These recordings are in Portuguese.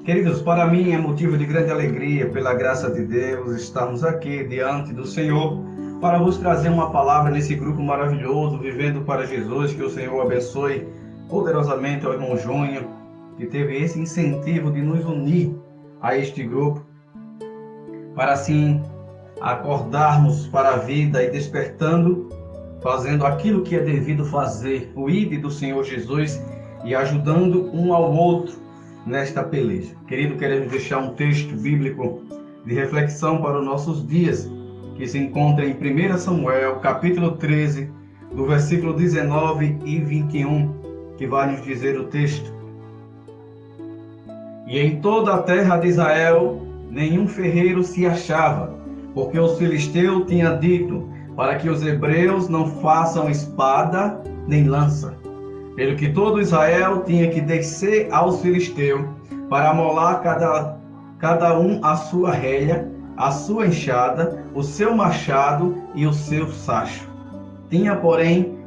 Queridos, para mim é motivo de grande alegria, pela graça de Deus, estarmos aqui diante do Senhor para vos trazer uma palavra nesse grupo maravilhoso, Vivendo para Jesus. Que o Senhor abençoe poderosamente ao irmão Júnior, que teve esse incentivo de nos unir a este grupo, para assim acordarmos para a vida e despertando, fazendo aquilo que é devido fazer, o ID do Senhor Jesus, e ajudando um ao outro nesta peleja. Querido, queremos deixar um texto bíblico de reflexão para os nossos dias, que se encontra em 1 Samuel, capítulo 13, do versículo 19 e 21, que vai nos dizer o texto. E em toda a terra de Israel, nenhum ferreiro se achava, porque os filisteus tinham dito, para que os hebreus não façam espada nem lança. Pelo que todo Israel tinha que descer aos filisteus, para amolar cada um a sua relha, a sua enxada, o seu machado e o seu sacho. Tinha, porém,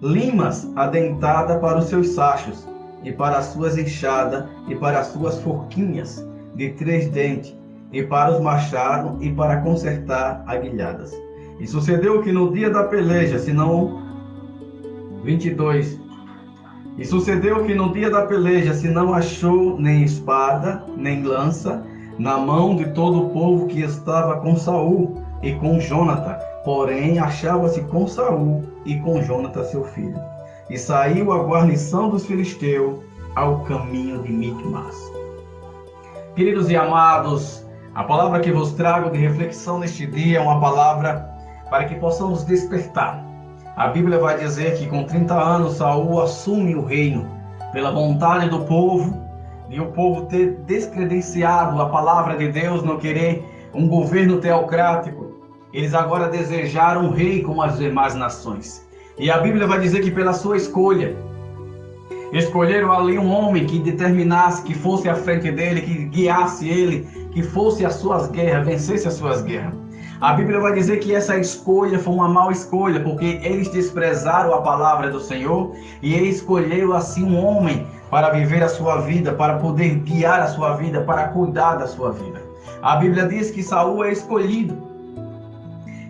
limas adentadas para os seus sachos, e para as suas enxadas, e para as suas forquinhas de 3 dentes, e para os machados, e para consertar aguilhadas. E sucedeu que no dia da peleja, senão 22, e sucedeu que no dia da peleja se não achou nem espada, nem lança, na mão de todo o povo que estava com Saul e com Jonatã, porém achava-se com Saul e com Jonatã seu filho. E saiu a guarnição dos filisteus ao caminho de Micmas. Queridos e amados, a palavra que vos trago de reflexão neste dia é uma palavra para que possamos despertar. A Bíblia vai dizer que com 30 anos Saul assume o reino pela vontade do povo, e o povo ter descredenciado a palavra de Deus, não querer um governo teocrático. Eles agora desejaram um rei como as demais nações. E a Bíblia vai dizer que pela sua escolha, escolheram ali um homem que determinasse, que fosse à frente dele, que guiasse ele, que fosse às suas guerras, vencesse as suas guerras. A Bíblia vai dizer que essa escolha foi uma má escolha, porque eles desprezaram a palavra do Senhor e ele escolheu assim um homem para viver a sua vida, para poder guiar a sua vida, para cuidar da sua vida. A Bíblia diz que Saul é escolhido.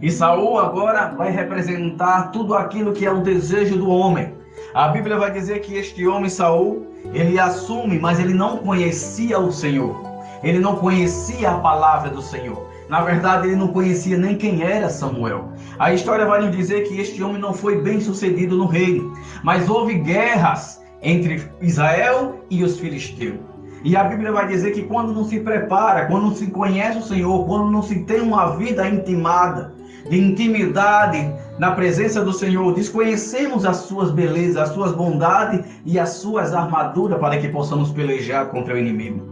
E Saul agora vai representar tudo aquilo que é o desejo do homem. A Bíblia vai dizer que este homem, Saul, ele assume, mas ele não conhecia o Senhor. Ele não conhecia a palavra do Senhor. Na verdade, ele não conhecia nem quem era Samuel. A história vai nos dizer que este homem não foi bem sucedido no reino, mas houve guerras entre Israel e os filisteus. E a Bíblia vai dizer que quando não se prepara, quando não se conhece o Senhor, quando não se tem uma vida intimada, de intimidade na presença do Senhor, desconhecemos as suas belezas, as suas bondades e as suas armaduras para que possamos pelejar contra o inimigo.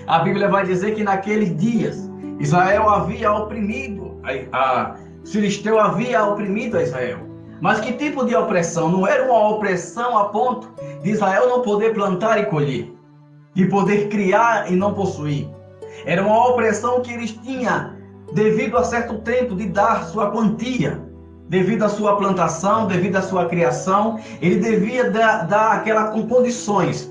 A Bíblia vai dizer que naqueles dias Israel havia oprimido, Filisteu havia oprimido a Israel. Mas que tipo de opressão? Não era uma opressão a ponto de Israel não poder plantar e colher, de poder criar e não possuir. Era uma opressão que eles tinham devido a certo tempo de dar sua quantia, devido à sua plantação, devido à sua criação. Ele devia dar aquela com condições,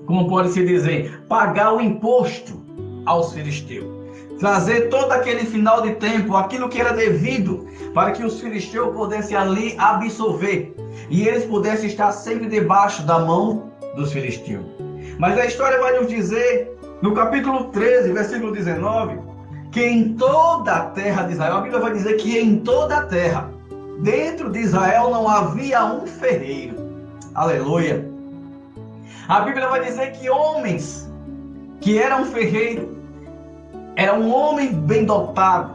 como pode-se dizer, pagar o imposto aos filisteus. Trazer todo aquele final de tempo, aquilo que era devido, para que os filisteus pudessem ali absorver, e eles pudessem estar sempre debaixo da mão dos filisteus. Mas a história vai nos dizer, no capítulo 13, versículo 19, que em toda a terra de Israel, a Bíblia vai dizer que em toda a terra, dentro de Israel não havia um ferreiro. Aleluia! A Bíblia vai dizer que homens que eram ferreiros, era um homem bem dotado,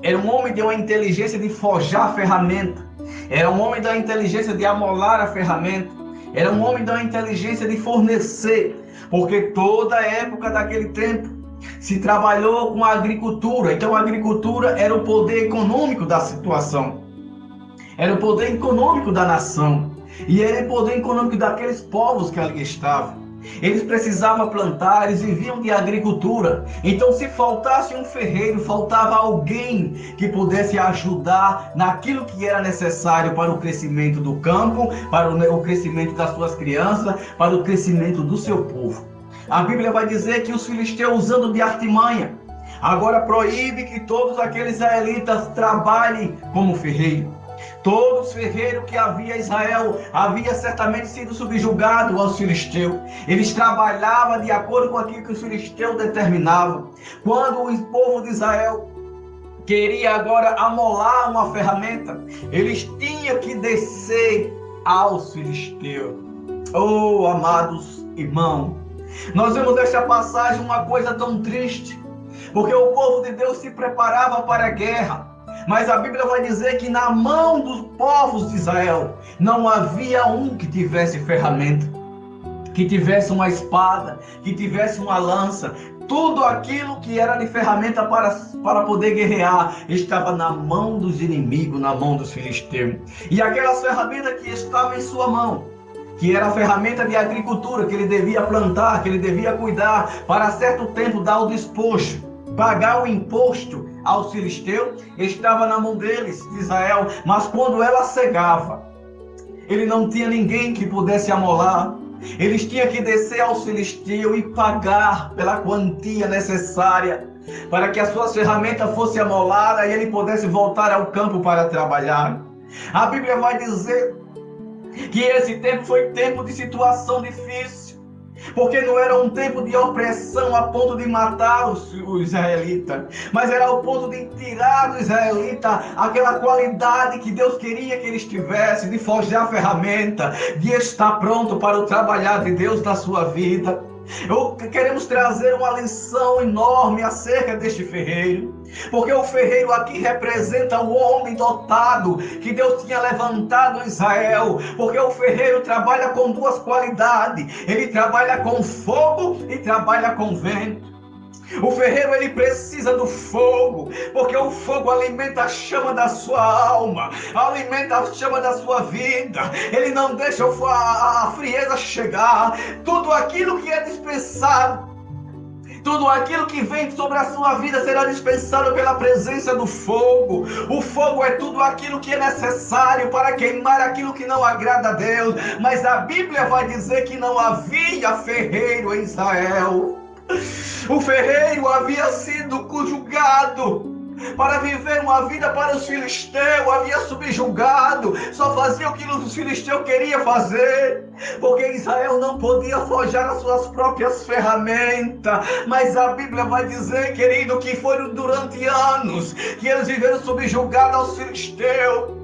era um homem de uma inteligência de forjar a ferramenta, era um homem da inteligência de amolar a ferramenta, era um homem da inteligência de fornecer, porque toda a época daquele tempo se trabalhou com a agricultura. Então a agricultura era o poder econômico da situação, era o poder econômico da nação, e era o poder econômico daqueles povos que ali estavam. Eles precisavam plantar, eles viviam de agricultura. Então, se faltasse um ferreiro, faltava alguém que pudesse ajudar naquilo que era necessário para o crescimento do campo, para o crescimento das suas crianças, para o crescimento do seu povo. A Bíblia vai dizer que os filisteus, usando de artimanha, agora proíbe que todos aqueles israelitas trabalhem como ferreiro. Todos os ferreiros que havia em Israel havia certamente sido subjugado aos filisteus. Eles trabalhavam de acordo com aquilo que os filisteus determinavam. Quando o povo de Israel queria agora amolar uma ferramenta, eles tinham que descer aos filisteus. Oh, amados irmãos, nós vemos nesta passagem uma coisa tão triste, porque o povo de Deus se preparava para a guerra, mas a Bíblia vai dizer que na mão dos povos de Israel não havia um que tivesse ferramenta, que tivesse uma espada, que tivesse uma lança. Tudo aquilo que era de ferramenta para poder guerrear estava na mão dos inimigos, na mão dos filisteus. E aquelas ferramentas que estavam em sua mão, que era a ferramenta de agricultura, que ele devia plantar, que ele devia cuidar, para certo tempo dar o despojo, pagar o imposto aos filisteus, estava na mão deles, de Israel. Mas quando ela cegava, ele não tinha ninguém que pudesse amolar. Eles tinham que descer aos filisteus e pagar pela quantia necessária para que as suas ferramentas fossem amoladas e ele pudesse voltar ao campo para trabalhar. A Bíblia vai dizer que esse tempo foi tempo de situação difícil, porque não era um tempo de opressão a ponto de matar os israelitas, mas era o ponto de tirar do israelita aquela qualidade que Deus queria que eles tivessem, de forjar ferramenta, de estar pronto para o trabalhar de Deus na sua vida. Queremos trazer uma lição enorme acerca deste ferreiro, porque o ferreiro aqui representa o homem dotado que Deus tinha levantado em Israel, porque o ferreiro trabalha com duas qualidades: ele trabalha com fogo e trabalha com vento. O ferreiro, ele precisa do fogo, porque o fogo alimenta a chama da sua alma, alimenta a chama da sua vida. Ele não deixa a frieza chegar. Tudo aquilo que é dispensado, tudo aquilo que vem sobre a sua vida será dispensado pela presença do fogo. O fogo é tudo aquilo que é necessário para queimar aquilo que não agrada a Deus. Mas a Bíblia vai dizer que não havia ferreiro em Israel. O ferreiro havia sido julgado para viver uma vida para os filisteus, havia subjugado, só fazia o que os filisteus queriam fazer, porque Israel não podia forjar as suas próprias ferramentas. Mas a Bíblia vai dizer, querido, que foram durante anos que eles viveram subjugados aos filisteus.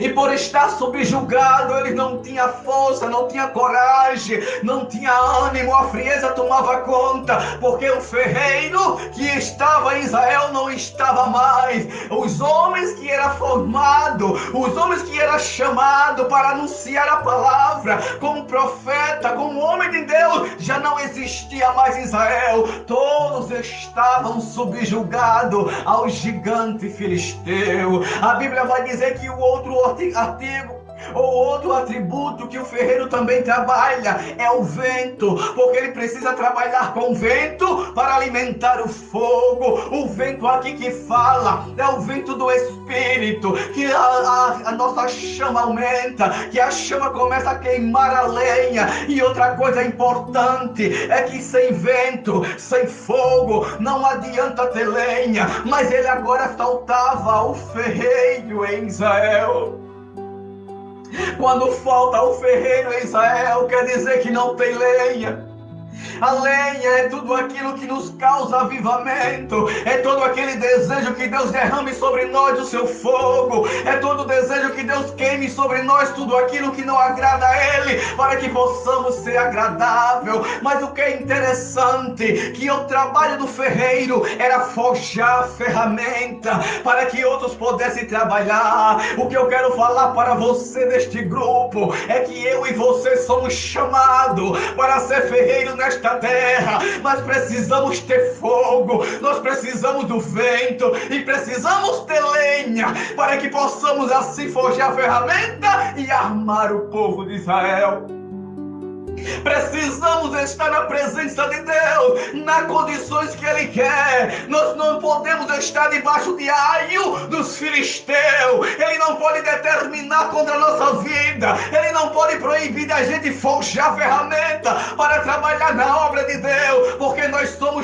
E por estar subjugado, ele não tinha força, não tinha coragem, não tinha ânimo, a frieza tomava conta, porque o ferreiro que estava em Israel não estava mais. Os homens que eram formados, os homens que eram chamados para anunciar a palavra, como profeta, como homem de Deus, já não existia mais em Israel. Todos estavam subjugados ao gigante filisteu. A Bíblia vai dizer que o outro artigo, ou outro atributo que o ferreiro também trabalha, é o vento, porque ele precisa trabalhar com vento para alimentar o fogo. O vento aqui que fala é o vento do Espírito, que a nossa chama aumenta, que a chama começa a queimar a lenha. E outra coisa importante é que sem vento, sem fogo, não adianta ter lenha. Mas ele agora faltava o ferreiro em Israel. Quando falta o ferreiro em Israel, quer dizer que não tem lenha. A lenha é tudo aquilo que nos causa avivamento, é todo aquele desejo que Deus derrame sobre nós o seu fogo, é todo o desejo que Deus queime sobre nós tudo aquilo que não agrada a Ele, para que possamos ser agradável. Mas o que é interessante, que o trabalho do ferreiro era forjar a ferramenta para que outros pudessem trabalhar. O que eu quero falar para você neste grupo é que eu e você somos chamados para ser ferreiro nesta terra, mas precisamos ter fogo, nós precisamos do vento e precisamos ter lenha para que possamos assim forjar a ferramenta e armar o povo de Israel. Precisamos estar na presença de Deus, nas condições que Ele quer. Nós não podemos estar debaixo de aio dos filisteus. Ele não pode determinar contra a nossa vida. Ele não pode proibir da gente forjar ferramenta para trabalhar na obra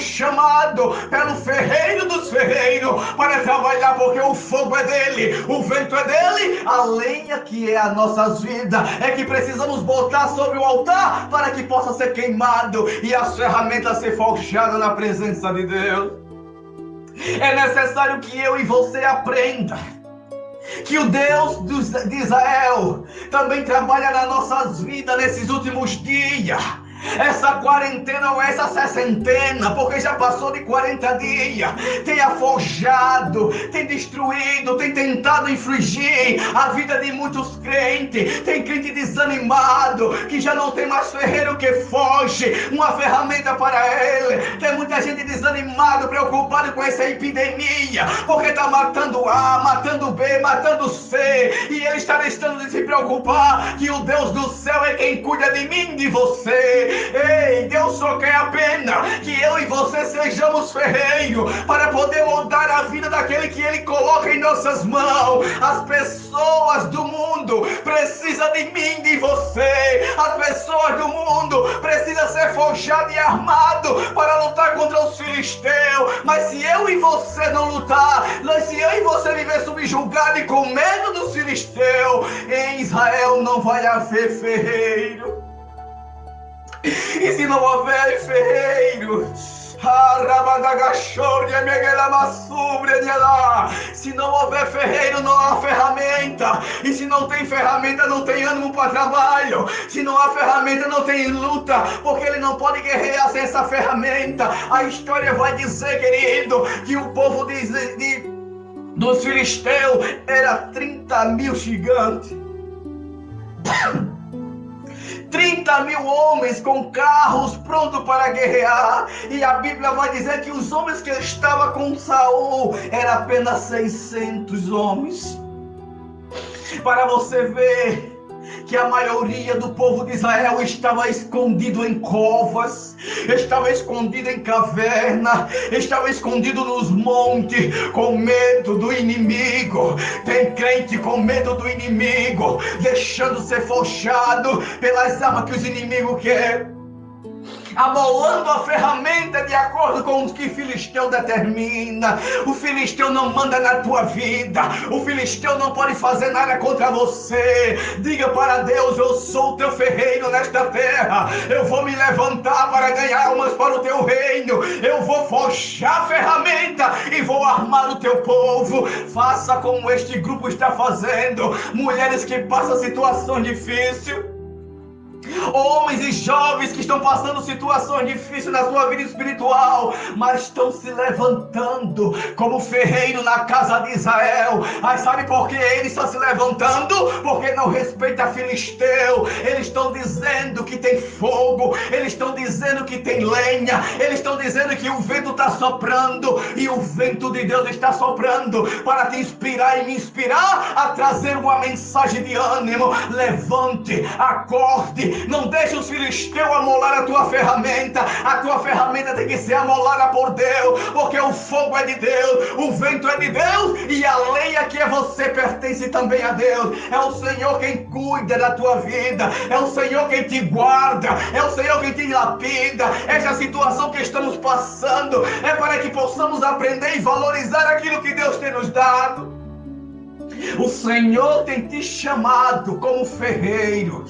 chamado pelo ferreiro dos ferreiros para trabalhar, porque o fogo é dele, o vento é dele, a lenha que é as nossas vidas é que precisamos botar sobre o altar para que possa ser queimado e as ferramentas ser forjadas na presença de Deus. É necessário que eu e você aprenda que o Deus de Israel também trabalha nas nossas vidas nesses últimos dias. Essa quarentena ou essa sessentena, porque já passou de 40 dias, tem afojado, tem destruído, tem tentado infligir a vida de muitos crentes. Tem crente desanimado, que já não tem mais ferreiro que foge, uma ferramenta para ele. Tem muita gente desanimada, preocupada com essa epidemia, porque está matando A, matando B, matando C, e ele está deixando de se preocupar que o Deus do céu é quem cuida de mim, de você. Ei, Deus só quer apenas que eu e você sejamos ferreiros para poder mudar a vida daquele que Ele coloca em nossas mãos. As pessoas do mundo precisam de mim, de você. As pessoas do mundo precisam ser forjadas e armadas para lutar contra os filisteus. Mas se eu e você não lutar, se eu e você viver subjugado e com medo dos filisteus, em Israel não vai haver ferreiro. E se não houver ferreiro, se não houver ferreiro, não há ferramenta. E se não tem ferramenta, não tem ânimo para trabalho. Se não há ferramenta, não tem luta, porque ele não pode guerrear sem essa ferramenta. A história vai dizer, querido, que o povo dos filisteus era 30 mil gigantes. 30 mil homens com carros prontos para guerrear. E a Bíblia vai dizer que os homens que estavam com Saul eram apenas 600 homens. Para você ver que a maioria do povo de Israel estava escondido em covas, estava escondido em caverna, estava escondido nos montes, com medo do inimigo. Tem crente com medo do inimigo, deixando ser forjado pelas armas que os inimigos querem, amolando a ferramenta de acordo com o que o filisteu determina. O filisteu não manda na tua vida, o filisteu não pode fazer nada contra você. Diga para Deus: eu sou o teu ferreiro nesta terra, eu vou me levantar para ganhar almas para o teu reino, eu vou forjar a ferramenta e vou armar o teu povo. Faça como este grupo está fazendo. Mulheres que passam situações difíceis, homens e jovens que estão passando situações difíceis na sua vida espiritual, mas estão se levantando como ferreiro na casa de Israel. Mas sabe por que eles estão se levantando? Porque não respeita filisteu. Eles estão dizendo que tem fogo, eles estão dizendo que tem lenha, eles estão dizendo que o vento está soprando, e o vento de Deus está soprando para te inspirar e me inspirar a trazer uma mensagem de ânimo. Levante, acorde. Não deixe os filisteus amolar a tua ferramenta. A tua ferramenta tem que ser amolada por Deus, porque o fogo é de Deus, o vento é de Deus, e a lenha que é você pertence também a Deus. É o Senhor quem cuida da tua vida, é o Senhor quem te guarda, é o Senhor quem te lapida. Essa situação que estamos passando é para que possamos aprender e valorizar aquilo que Deus tem nos dado. O Senhor tem te chamado como ferreiro.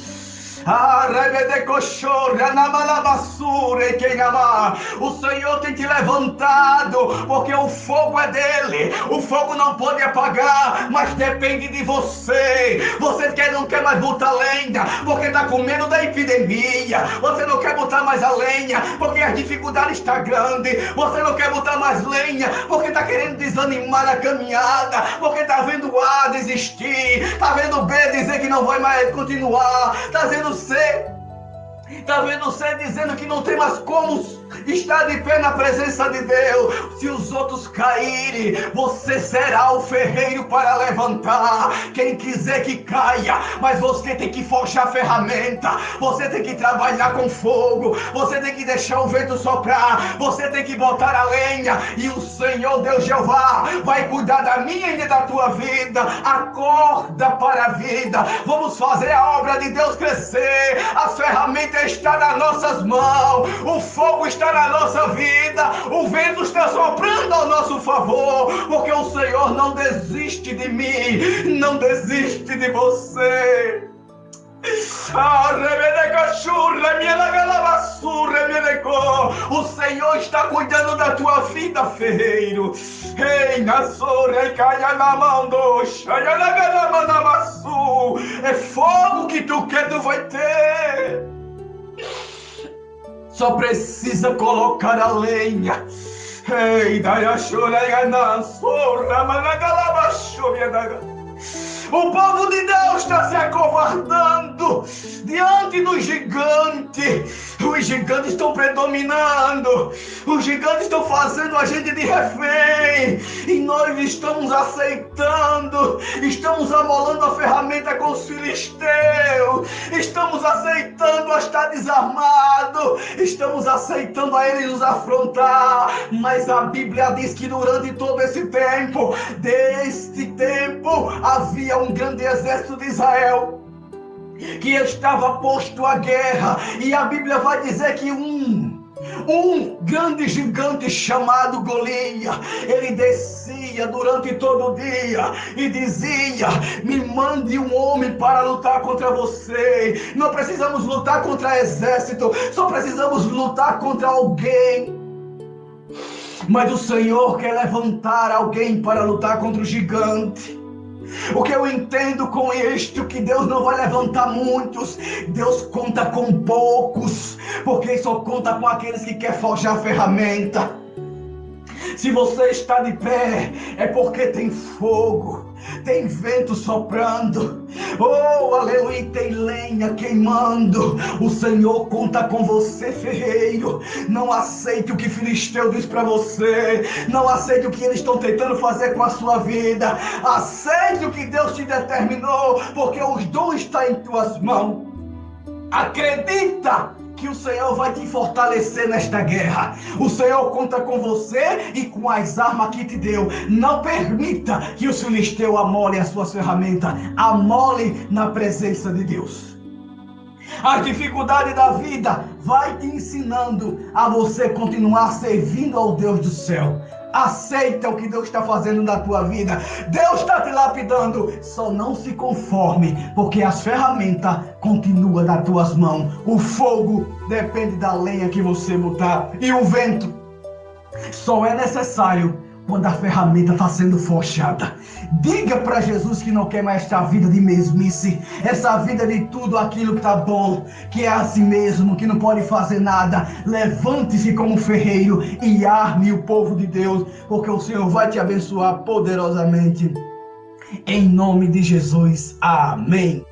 O Senhor tem te levantado, porque o fogo é dele. O fogo não pode apagar, mas depende de você. Você não quer mais botar lenha, porque está com medo da epidemia. Você não quer botar mais a lenha, porque as dificuldades estão grandes. Você não quer botar mais lenha, porque está querendo desanimar a caminhada, porque está vendo A desistir, está vendo B dizer que não vai mais continuar, está vendo C dizendo que não tem mais como estar de pé na presença de Deus. Se os outros caírem, você será o ferreiro para levantar. Quem quiser que caia, mas você tem que forjar a ferramenta, você tem que trabalhar com fogo, você tem que deixar o vento soprar, você tem que botar a lenha, e o Senhor Deus Jeová vai cuidar da minha e da tua vida. Acorda para a vida, vamos fazer a obra de Deus crescer. As ferramentas vida está nas nossas mãos, o fogo está na nossa vida, o vento está soprando ao nosso favor, porque o Senhor não desiste de mim, não desiste de você. O Senhor está cuidando da tua vida, ferreiro. É fogo que tu quer, tu vai ter. Só precisa colocar a lenha. O povo de Deus está se acovardando diante do gigante. Os gigantes estão predominando. Os gigantes estão fazendo a gente de refém. E nós estamos aceitando. Estamos amolando a ferramenta com os filisteus. Estamos aceitando a estar desarmado. Estamos aceitando a eles nos afrontar. Mas a Bíblia diz que durante todo esse tempo, havia um grande exército de Israel que estava posto à guerra, e a Bíblia vai dizer que um grande gigante chamado Golias, ele descia durante todo o dia e dizia: me mande um homem para lutar contra você. Não precisamos lutar contra exército, só precisamos lutar contra alguém. Mas o Senhor quer levantar alguém para lutar contra o gigante. O que eu entendo com isto, que Deus não vai levantar muitos, Deus conta com poucos, porque só conta com aqueles que querem forjar a ferramenta. Se você está de pé, é porque tem fogo, tem vento soprando, oh aleluia, tem lenha queimando. O Senhor conta com você, ferreiro. Não aceite o que Filisteu diz para você, não aceite o que eles estão tentando fazer com a sua vida. Aceite o que Deus te determinou, porque os dons estão em tuas mãos. Acredita que o Senhor vai te fortalecer nesta guerra. O Senhor conta com você e com as armas que te deu. Não permita que os filisteus amolem as suas ferramentas. Amole na presença de Deus. As dificuldades da vida vai te ensinando a você continuar servindo ao Deus do céu. Aceita o que Deus está fazendo na tua vida. Deus está te lapidando. Só não se conforme, porque as ferramentas continuam nas tuas mãos. O fogo depende da lenha que você botar. E o vento só é necessário quando a ferramenta está sendo forjada. Diga para Jesus que não quer mais esta vida de mesmice, essa vida de tudo aquilo que está bom, que é assim mesmo, que não pode fazer nada. Levante-se como ferreiro e arme o povo de Deus, porque o Senhor vai te abençoar poderosamente. Em nome de Jesus, amém.